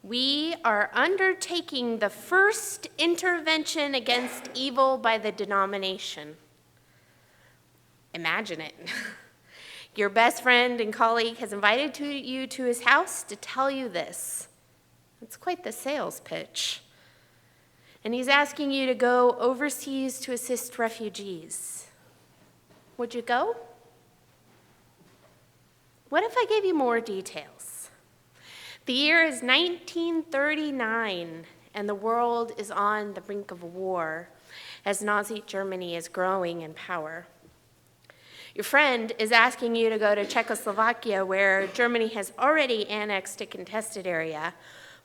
We are undertaking the first intervention against evil by the denomination. Imagine it. Your best friend and colleague has invited you to his house to tell you this. It's quite the sales pitch. And he's asking you to go overseas to assist refugees. Would you go? What if I gave you more details? The year is 1939, and the world is on the brink of war as Nazi Germany is growing in power. Your friend is asking you to go to Czechoslovakia, where Germany has already annexed a contested area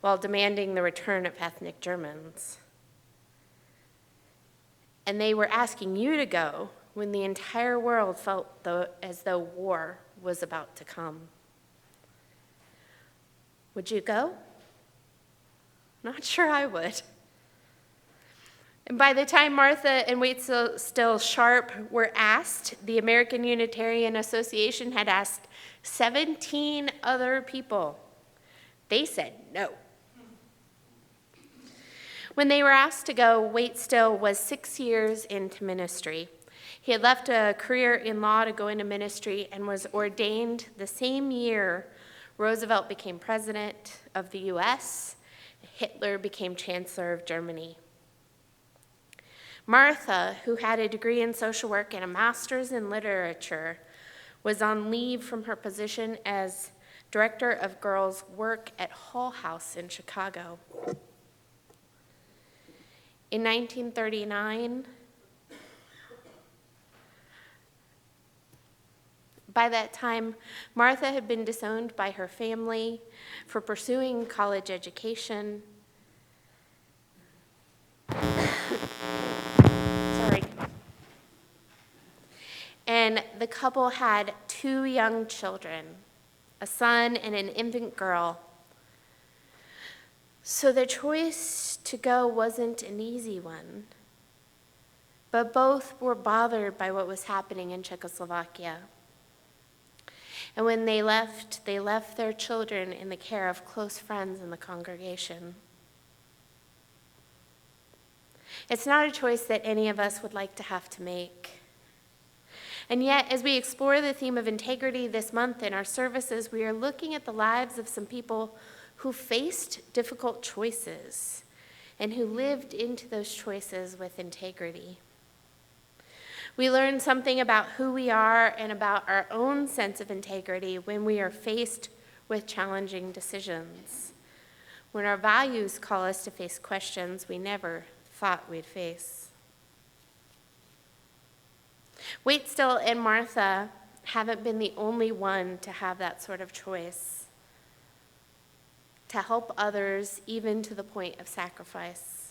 while demanding the return of ethnic Germans. And they were asking you to go when the entire world felt as though war was about to come. Would you go? Not sure I would. And by the time Martha and Waitstill Sharp were asked, the American Unitarian Association had asked 17 other people. They said no. When they were asked to go, Waitstill was 6 years into ministry. He had left a career in law to go into ministry and was ordained the same year Roosevelt became president of the US, Hitler became chancellor of Germany. Martha, who had a degree in social work and a master's in literature, was on leave from her position as director of girls' work at Hull House in Chicago. In 1939, by that time, Martha had been disowned by her family for pursuing college education. Sorry. And the couple had 2 young children, a son and an infant girl. So the choice to go wasn't an easy one, but both were bothered by what was happening in Czechoslovakia. And when they left their children in the care of close friends in the congregation. It's not a choice that any of us would like to have to make. And yet, as we explore the theme of integrity this month in our services, we are looking at the lives of some people who faced difficult choices and who lived into those choices with integrity. We learn something about who we are and about our own sense of integrity when we are faced with challenging decisions, when our values call us to face questions we never thought we'd face. Waitstill and Martha haven't been the only one to have that sort of choice, to help others even to the point of sacrifice.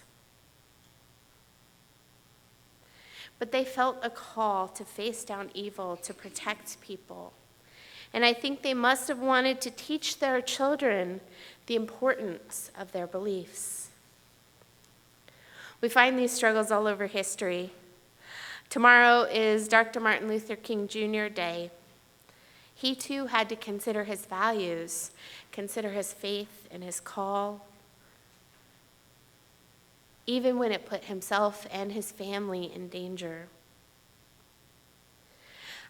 But they felt a call to face down evil, to protect people. And I think they must have wanted to teach their children the importance of their beliefs. We find these struggles all over history. Tomorrow is Dr. Martin Luther King Jr. Day. He too had to consider his values, consider his faith and his call, even when it put himself and his family in danger.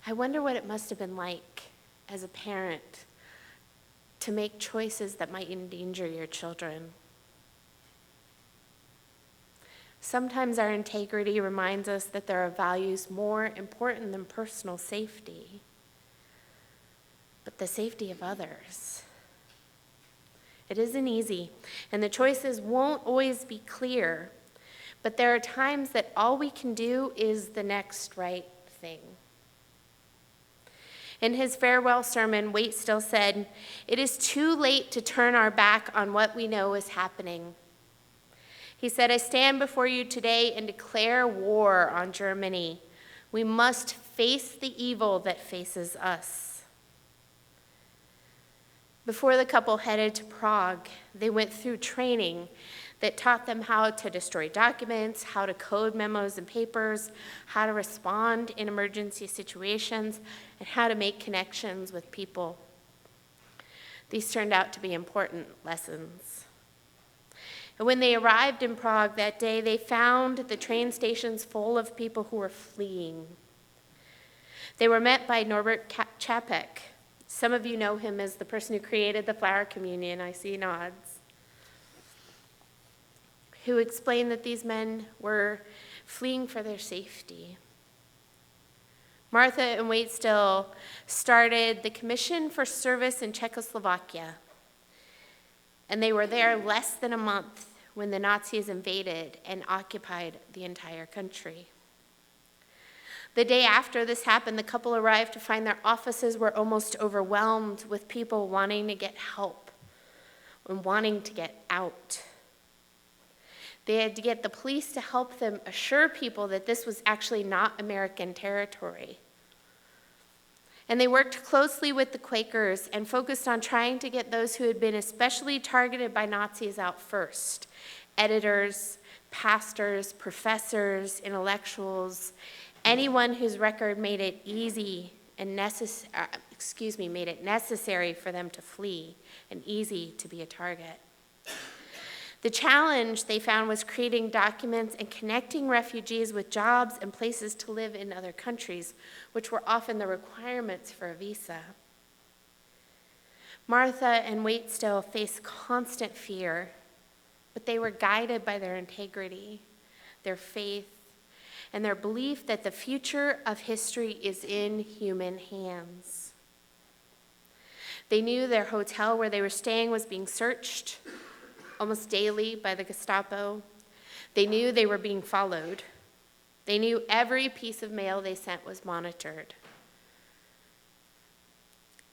I wonder what it must have been like as a parent to make choices that might endanger your children. Sometimes our integrity reminds us that there are values more important than personal safety, but the safety of others. It isn't easy, and the choices won't always be clear, but there are times that all we can do is the next right thing. In his farewell sermon, Waitstill said, "It is too late to turn our back on what we know is happening." He said, "I stand before you today and declare war on Germany. We must face the evil that faces us." Before the couple headed to Prague, they went through training that taught them how to destroy documents, how to code memos and papers, how to respond in emergency situations, and how to make connections with people. These turned out to be important lessons. And when they arrived in Prague that day, they found the train stations full of people who were fleeing. They were met by Norbert Čapek. Some of you know him as the person who created the Flower Communion. I see nods. Who explained that these men were fleeing for their safety. Martha and Waitstill started the Commission for Service in Czechoslovakia, and they were there less than a month when the Nazis invaded and occupied the entire country. The day after this happened, the couple arrived to find their offices were almost overwhelmed with people wanting to get help and wanting to get out. They had to get the police to help them assure people that this was actually not American territory. And they worked closely with the Quakers and focused on trying to get those who had been especially targeted by Nazis out first: editors, pastors, professors, intellectuals, anyone whose record made it made it necessary for them to flee and easy to be a target. The challenge they found was creating documents and connecting refugees with jobs and places to live in other countries, which were often the requirements for a visa. Martha and Waitstill faced constant fear, but they were guided by their integrity, their faith, and their belief that the future of history is in human hands. They knew their hotel where they were staying was being searched almost daily by the Gestapo. They knew they were being followed. They knew every piece of mail they sent was monitored.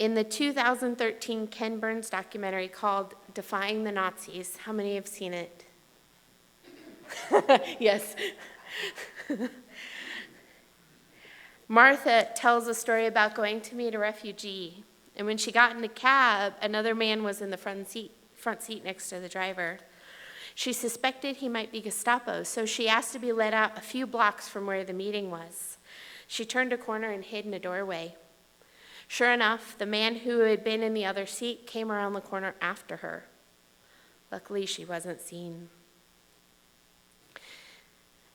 In the 2013 Ken Burns documentary called Defying the Nazis, how many have seen it? Yes. Martha tells a story about going to meet a refugee, and when she got in the cab, another man was in the front seat next to the driver. She suspected he might be Gestapo, so she asked to be let out a few blocks from where the meeting was. She turned a corner and hid in a doorway. Sure enough, the man who had been in the other seat came around the corner after her. Luckily, she wasn't seen.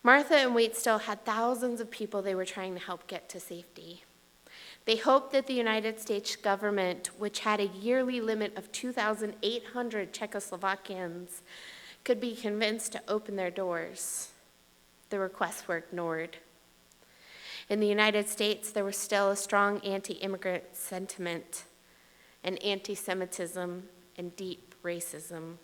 Martha and Waitstill had thousands of people they were trying to help get to safety. They hoped that the United States government, which had a yearly limit of 2,800 Czechoslovakians, could be convinced to open their doors. The requests were ignored. In the United States, there was still a strong anti-immigrant sentiment and anti-Semitism and deep racism.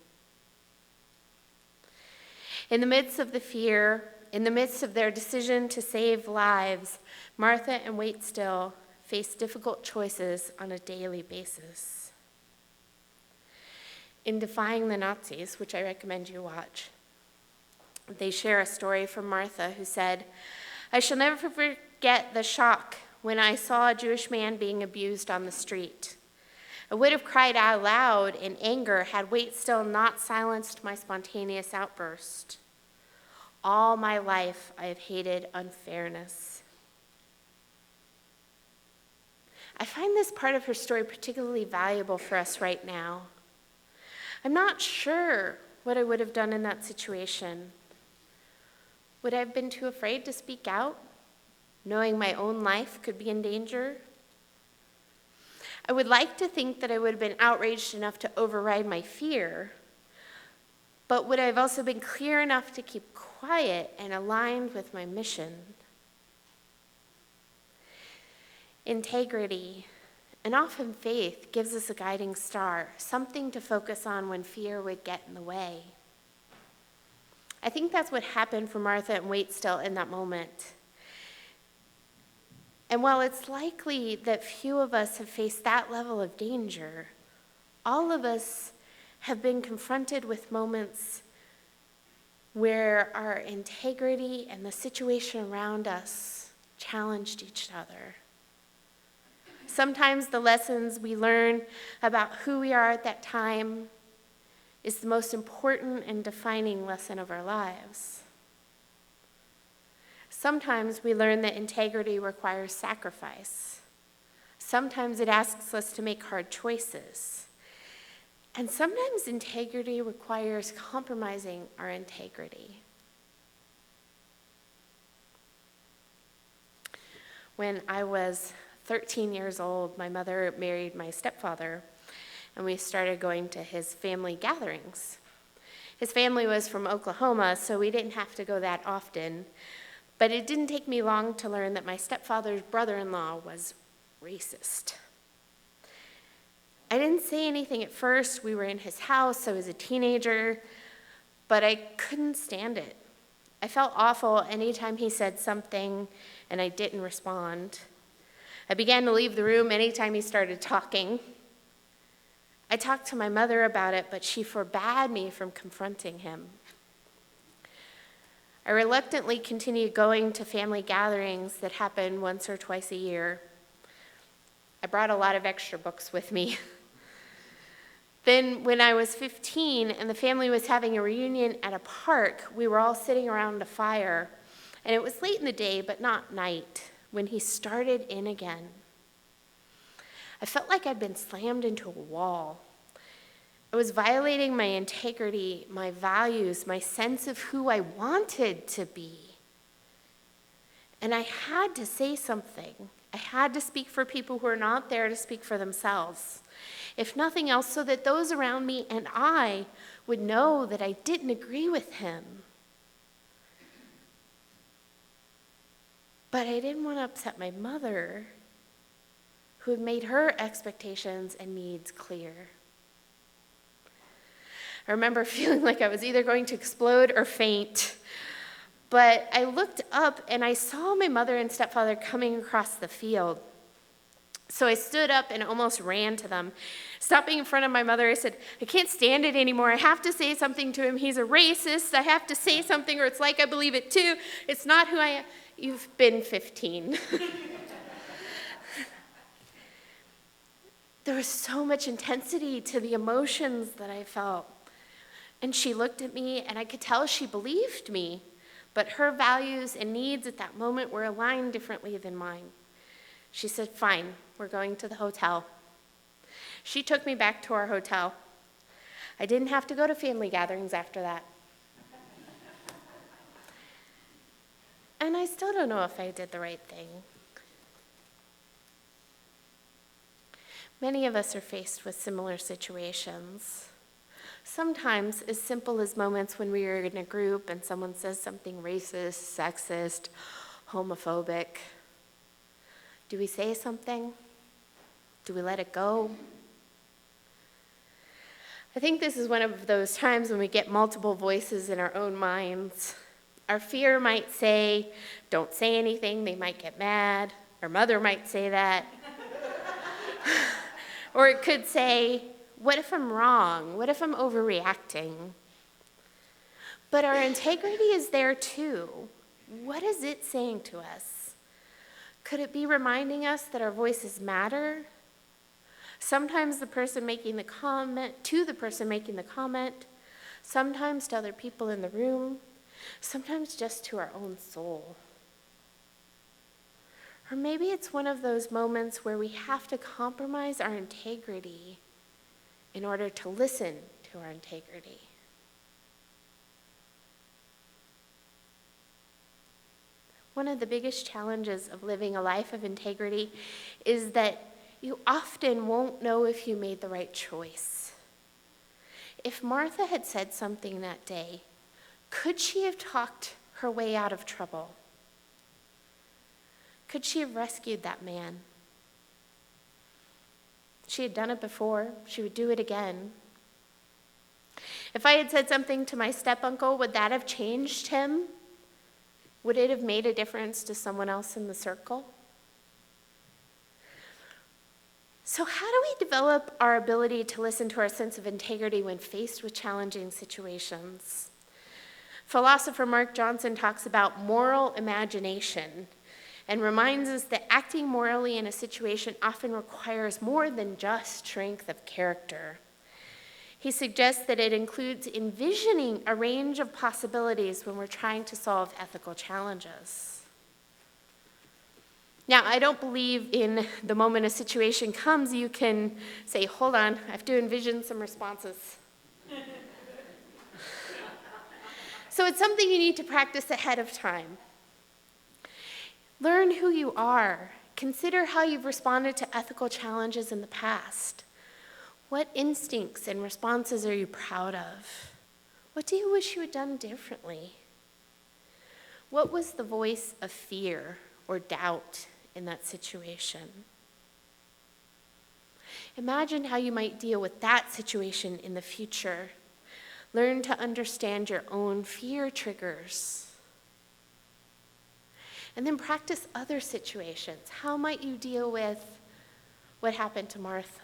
In the midst of the fear, in the midst of their decision to save lives, Martha and Waitstill face difficult choices on a daily basis. In Defying the Nazis, which I recommend you watch, they share a story from Martha who said, "I shall never forget the shock when I saw a Jewish man being abused on the street. I would have cried out loud in anger had Waitstill not silenced my spontaneous outburst. All my life I have hated unfairness." I find this part of her story particularly valuable for us right now. I'm not sure what I would have done in that situation. Would I have been too afraid to speak out, knowing my own life could be in danger? I would like to think that I would have been outraged enough to override my fear, but would I have also been clear enough to keep quiet and aligned with my mission? Integrity, and often faith, gives us a guiding star, something to focus on when fear would get in the way. I think that's what happened for Martha and Waitstill in that moment. And while it's likely that few of us have faced that level of danger, all of us have been confronted with moments where our integrity and the situation around us challenged each other. Sometimes the lessons we learn about who we are at that time is the most important and defining lesson of our lives. Sometimes we learn that integrity requires sacrifice. Sometimes it asks us to make hard choices. And sometimes integrity requires compromising our integrity. When I was 13 years old, my mother married my stepfather, and we started going to his family gatherings. His family was from Oklahoma, so we didn't have to go that often. But it didn't take me long to learn that my stepfather's brother-in-law was racist. I didn't say anything at first. We were in his house. I was a teenager, but I couldn't stand it. I felt awful anytime he said something and I didn't respond. I began to leave the room anytime he started talking. I talked to my mother about it, but she forbade me from confronting him. I reluctantly continued going to family gatherings that happened once or twice a year. I brought a lot of extra books with me. Then when I was 15 and the family was having a reunion at a park, we were all sitting around a fire, and it was late in the day, but not night, when he started in again. I felt like I'd been slammed into a wall. It was violating my integrity, my values, my sense of who I wanted to be. And I had to say something. I had to speak for people who are not there to speak for themselves. If nothing else, so that those around me and I would know that I didn't agree with him. But I didn't want to upset my mother, who had made her expectations and needs clear. I remember feeling like I was either going to explode or faint. But I looked up and I saw my mother and stepfather coming across the field. So I stood up and almost ran to them. Stopping in front of my mother, I said, "I can't stand it anymore. I have to say something to him. He's a racist. I have to say something, or it's like I believe it too. It's not who I am." You've been 15. There was so much intensity to the emotions that I felt. And she looked at me, and I could tell she believed me, but her values and needs at that moment were aligned differently than mine. She said, "Fine, we're going to the hotel." She took me back to our hotel. I didn't have to go to family gatherings after that. And I still don't know if I did the right thing. Many of us are faced with similar situations. Sometimes as simple as moments when we are in a group and someone says something racist, sexist, homophobic. Do we say something? Do we let it go? I think this is one of those times when we get multiple voices in our own minds. Our fear might say, "Don't say anything, they might get mad." Our mother might say that. Or it could say, "What if I'm wrong? What if I'm overreacting?" But our integrity is there too. What is it saying to us? Could it be reminding us that our voices matter? Sometimes the person making the comment, sometimes to other people in the room, sometimes just to our own soul. Or maybe it's one of those moments where we have to compromise our integrity in order to listen to our integrity. One of the biggest challenges of living a life of integrity is that you often won't know if you made the right choice. If Martha had said something that day, could she have talked her way out of trouble? Could she have rescued that man? She had done it before. She would do it again. If I had said something to my step-uncle, would that have changed him? Would it have made a difference to someone else in the circle? So how do we develop our ability to listen to our sense of integrity when faced with challenging situations? Philosopher Mark Johnson talks about moral imagination and reminds us that acting morally in a situation often requires more than just strength of character. He suggests that it includes envisioning a range of possibilities when we're trying to solve ethical challenges. Now, I don't believe in the moment a situation comes, you can say, hold on, I have to envision some responses. So it's something you need to practice ahead of time. Learn who you are. Consider how you've responded to ethical challenges in the past. What instincts and responses are you proud of? What do you wish you had done differently? What was the voice of fear or doubt in that situation? Imagine how you might deal with that situation in the future. Learn to understand your own fear triggers. And then practice other situations. How might you deal with what happened to Martha?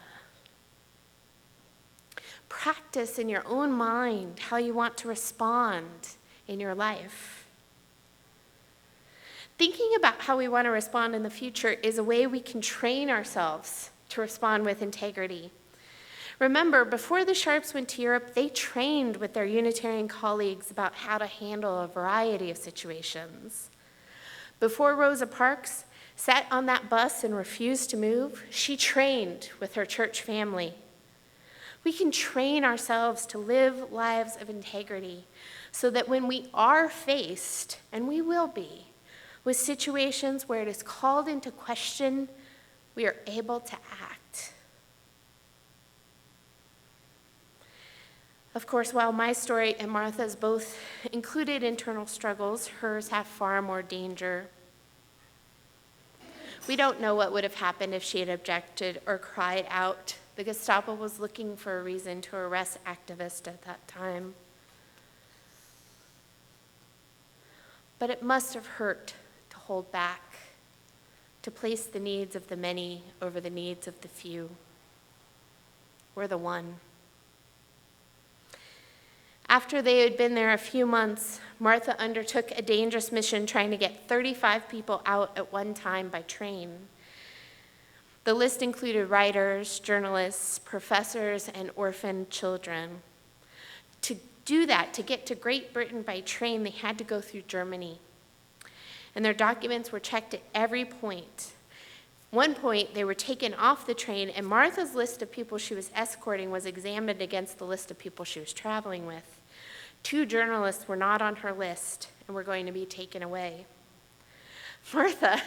Practice in your own mind how you want to respond in your life. Thinking about how we want to respond in the future is a way we can train ourselves to respond with integrity. Remember, before the Sharps went to Europe, they trained with their Unitarian colleagues about how to handle a variety of situations. Before Rosa Parks sat on that bus and refused to move, she trained with her church family. We can train ourselves to live lives of integrity so that when we are faced, and we will be, with situations where it is called into question, we are able to act. Of course, while my story and Martha's both included internal struggles, hers have far more danger. We don't know what would have happened if she had objected or cried out. The Gestapo was looking for a reason to arrest activists at that time. But it must have hurt to hold back, to place the needs of the many over the needs of the few, or the one. After they had been there a few months, Martha undertook a dangerous mission trying to get 35 people out at one time by train. The list included writers, journalists, professors, and orphaned children. To do that, to get to Great Britain by train, they had to go through Germany. And their documents were checked at every point. One point, they were taken off the train, and Martha's list of people she was escorting was examined against the list of people she was traveling with. 2 journalists were not on her list and were going to be taken away. Martha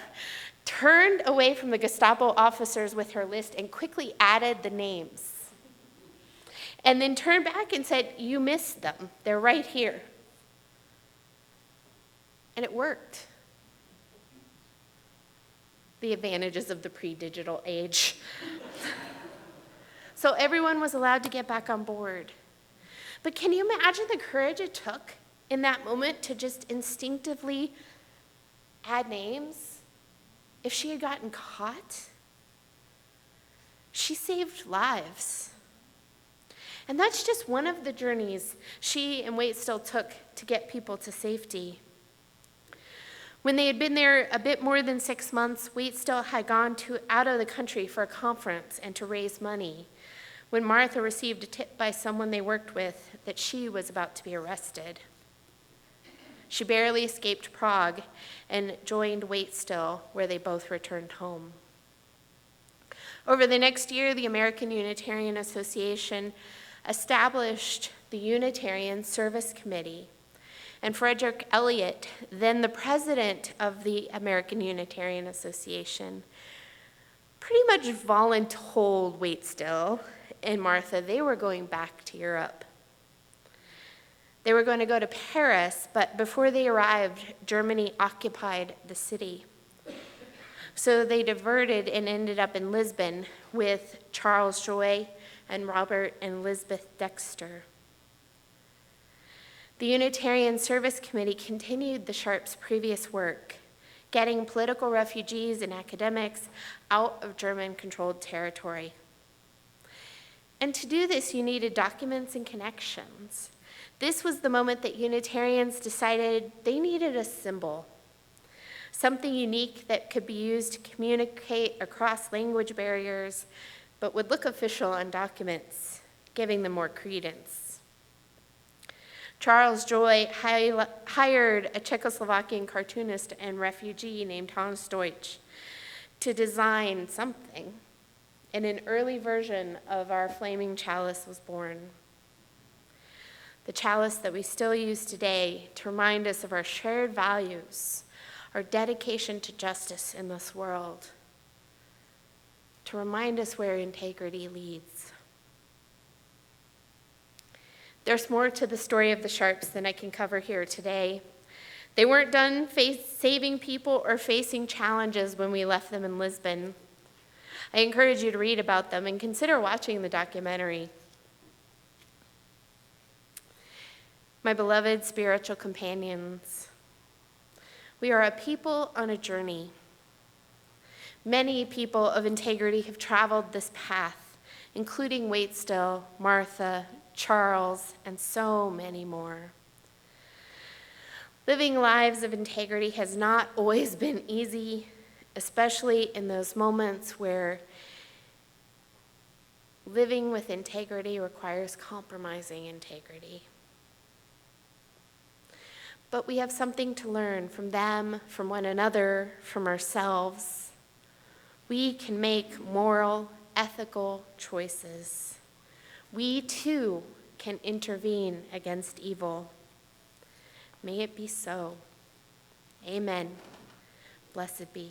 turned away from the Gestapo officers with her list and quickly added the names. And then turned back and said, "You missed them. They're right here." And it worked. The advantages of the pre-digital age. So everyone was allowed to get back on board. But can you imagine the courage it took in that moment to just instinctively add names? If she had gotten caught, she saved lives. And that's just one of the journeys she and Waitstill took to get people to safety. When they had been there a bit more than 6 months, Waitstill had gone out of the country for a conference and to raise money, when Martha received a tip by someone they worked with that she was about to be arrested. She barely escaped Prague and joined Waitstill, where they both returned home. Over the next year, the American Unitarian Association established the Unitarian Service Committee, and Frederick Elliott, then the president of the American Unitarian Association, pretty much voluntold Waitstill and Martha they were going back to Europe. They were going to go to Paris, but before they arrived, Germany occupied the city. So they diverted and ended up in Lisbon with Charles Joy and Robert and Elizabeth Dexter. The Unitarian Service Committee continued the Sharps' previous work, getting political refugees and academics out of German-controlled territory. And to do this, you needed documents and connections. This was the moment that Unitarians decided they needed a symbol, something unique that could be used to communicate across language barriers, but would look official on documents, giving them more credence. Charles Joy hired a Czechoslovakian cartoonist and refugee named Hans Deutsch to design something, and an early version of our flaming chalice was born. The chalice that we still use today to remind us of our shared values, our dedication to justice in this world, to remind us where integrity leads. There's more to the story of the Sharps than I can cover here today. They weren't done saving people or facing challenges when we left them in Lisbon. I encourage you to read about them and consider watching the documentary. My beloved spiritual companions, we are a people on a journey. Many people of integrity have traveled this path, including Waitstill, Martha, Charles, and so many more. Living lives of integrity has not always been easy, especially in those moments where living with integrity requires compromising integrity. But we have something to learn from them, from one another, from ourselves. We can make moral, ethical choices. We too can intervene against evil. May it be so. Amen. Blessed be.